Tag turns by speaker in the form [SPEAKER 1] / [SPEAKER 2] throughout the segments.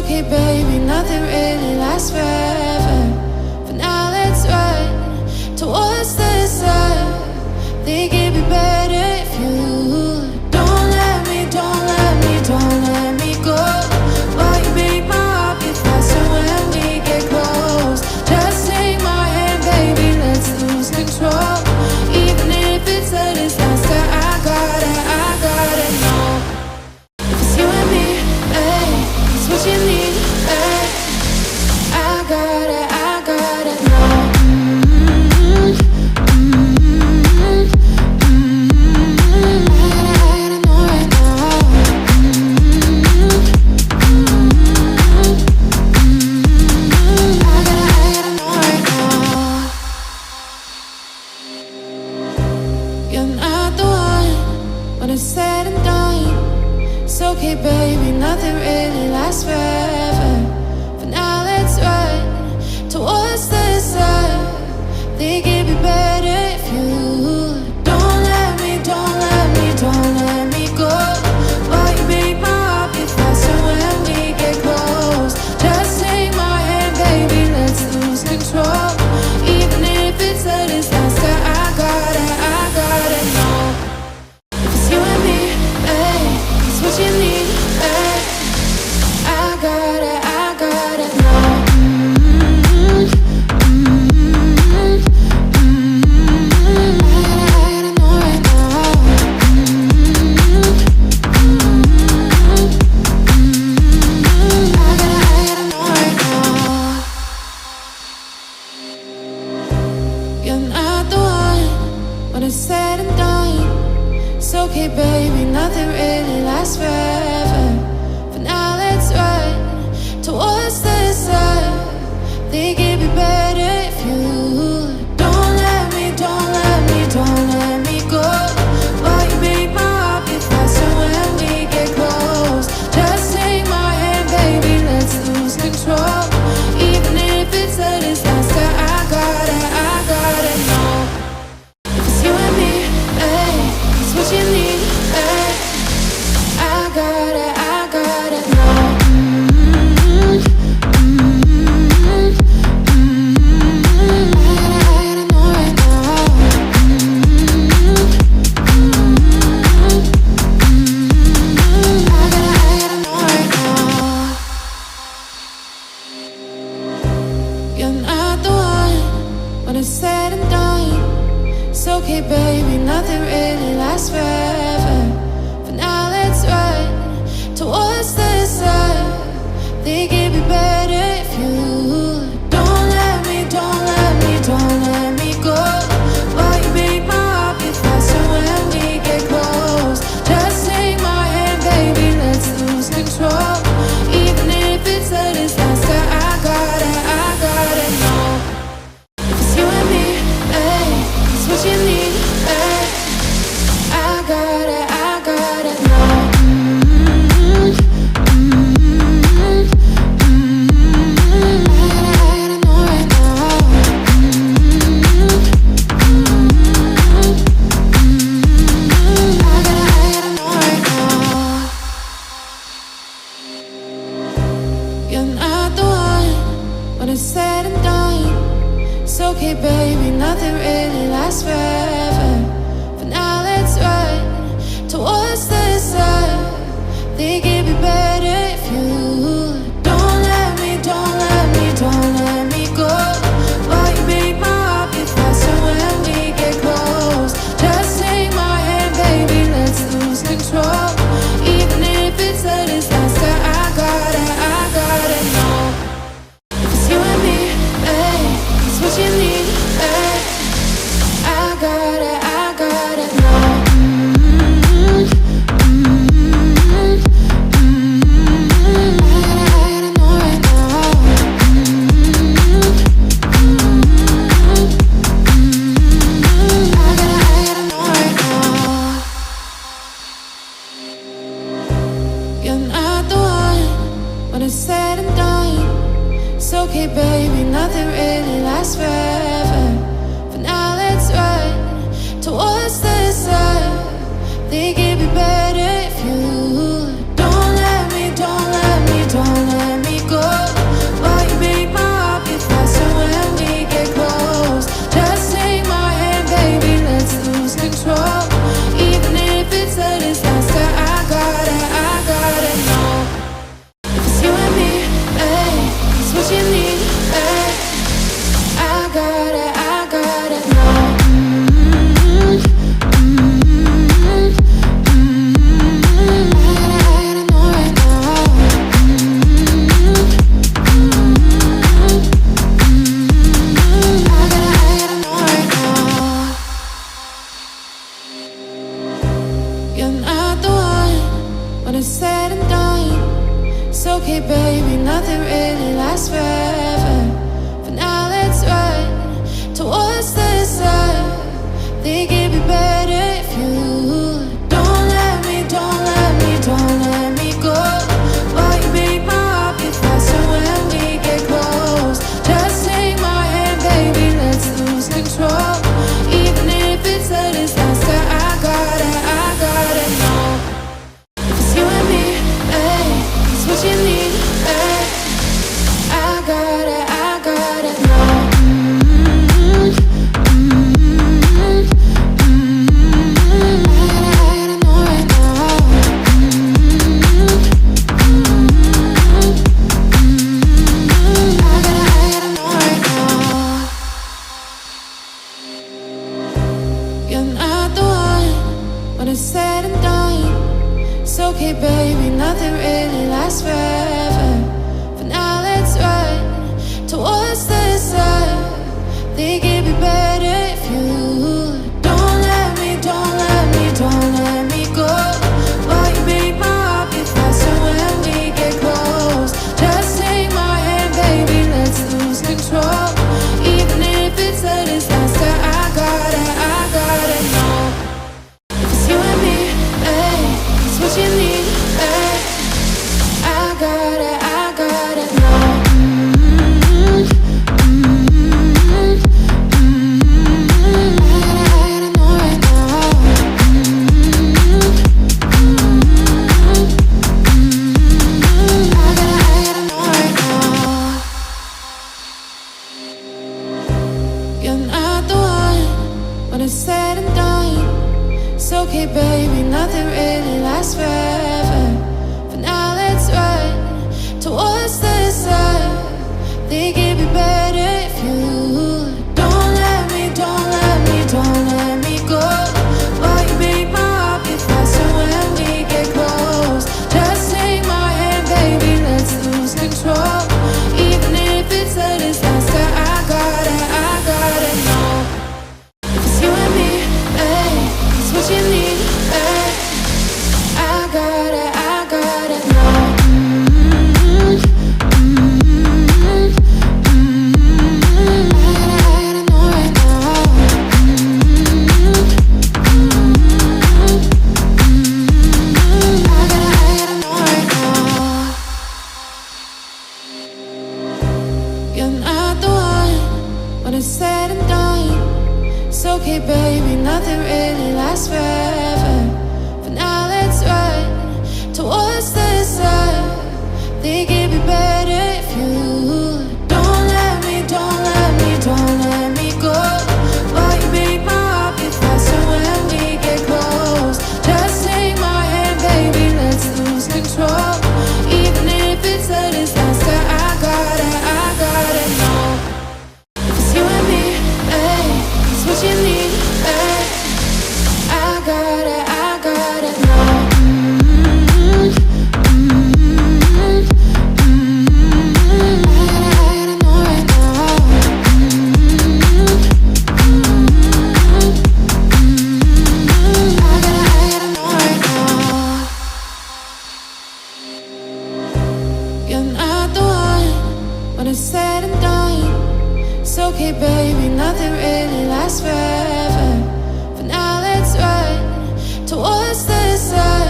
[SPEAKER 1] okay, baby, nothing really lasts forever. For now, let's run towards the sun. Think it'd be better if you don't let me, don't let me, don't let me go. While you make my heart beat faster when we get close. Just take my hand, baby, let's lose control. Even if it's a disaster, I gotta know. If it's you and me, hey, it's what you need, hey. I gotta know. When it's said and done, it's okay, baby, nothing really lasts forever. For now, let's run towards the sun. Think it'd be better if you don't let me, don't let me, don't let me go. While you make my heart beat faster when we get close. Just take my hand, baby, let's lose control. Even if it's a disaster, I gotta know. You and me, hey, it's what you need, hey. I gotta know. I gotta know right now. I gotta know right now. You're not the one when it's said and done. It's okay, baby, nothing really lasts forever. For now, let's run towards the sun. Think it'd be better if you don't let me, don't let me, don't let me go. While you make my heart beat faster when we get close. Just take my hand, baby, let's lose control. Even if it's a disaster, I gotta know. If it's you and me, hey, it's what you need, hey. I gotta know. I gotta know right now. I gotta know right now. You're not the one when it's said and done. It's okay, baby, nothing really lasts forever. For now, let's run towards the sun. Think it'd be better if you don't let me, don't let me, don't let me go. While you make my heart beat faster when we get close. Just take my hand, baby, let's lose control. Even if it's a disaster, I gotta know. If it's you and me, hey, it's what you need, hey. I gotta know. I gotta know right now. I gotta know right now. You're not the one when it's said and done. It's okay, baby, nothing really lasts forever. For now, let's run towards the sun. Think it'd be better if you don't let me, don't let me, don't let me go. While you make my heart beat faster when we get close. Just take my hand, baby, let's lose control. Even if it's a disaster, I gotta know. If it's you and me, hey, it's what you need, hey. I gotta know. I gotta know right now. I gotta know right now. You're not the one when it's said and done. It's okay, baby, nothing really lasts forever. For now, let's run towards the sun. Think it'd be better if you don't let me, don't let me, don't let me okay, baby, nothing really lasts forever. For now, let's run towards the sun. Think it'd be better if you don't let me, don't let me, don't let me go. Why you make my heart beat faster when we get close? Just take my hand, baby, let's lose control. Even if it's a disaster, I gotta know. It's you and me, hey, it's what you need, hey. I gotta know. Said and done. It's okay, baby, nothing really lasts forever. For now, let's run towards the sun. Think it'd be better if you don't let me, don't let me, don't let me go. Why you make my heart beat faster when we get close? Just take my hand, baby, let's lose control. Even if it's a disaster, I gotta know. What you need, hey. I gotta know. I gotta know right now. I gotta know right now. You're not the one when it's said and done. It's okay, baby, nothing really lasts forever. For now, let's run towards the sun. Think it'd be better if you don't let me, don't let me, don't let me go. Why you make my heart beat faster when we get close? Just take my hand, baby, let's lose control. Even if it's a disaster, I gotta know. It's you and me, hey. What you need, hey. I gotta know. I gotta know right now. I gotta know right now. You're not the one when it's said and done. It's okay, baby, nothing really lasts forever. For now, let's run towards the sun. Think it'd be better if you don't let me, don't let me, don't let me go. Why you make my heart beat faster when we get close? Just take my hand, baby, let's lose control. Even if it's a disaster, I gotta know. It's you and me, hey. It's what you need, hey. I gotta know. I gotta know right now. I gotta know right now. You're not the one when it's said and done. It's okay, baby, nothing really lasts forever. For now, let's run towards the sun.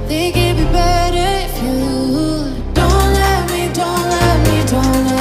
[SPEAKER 1] Think it'd be better if you don't let me, don't let me, don't let me.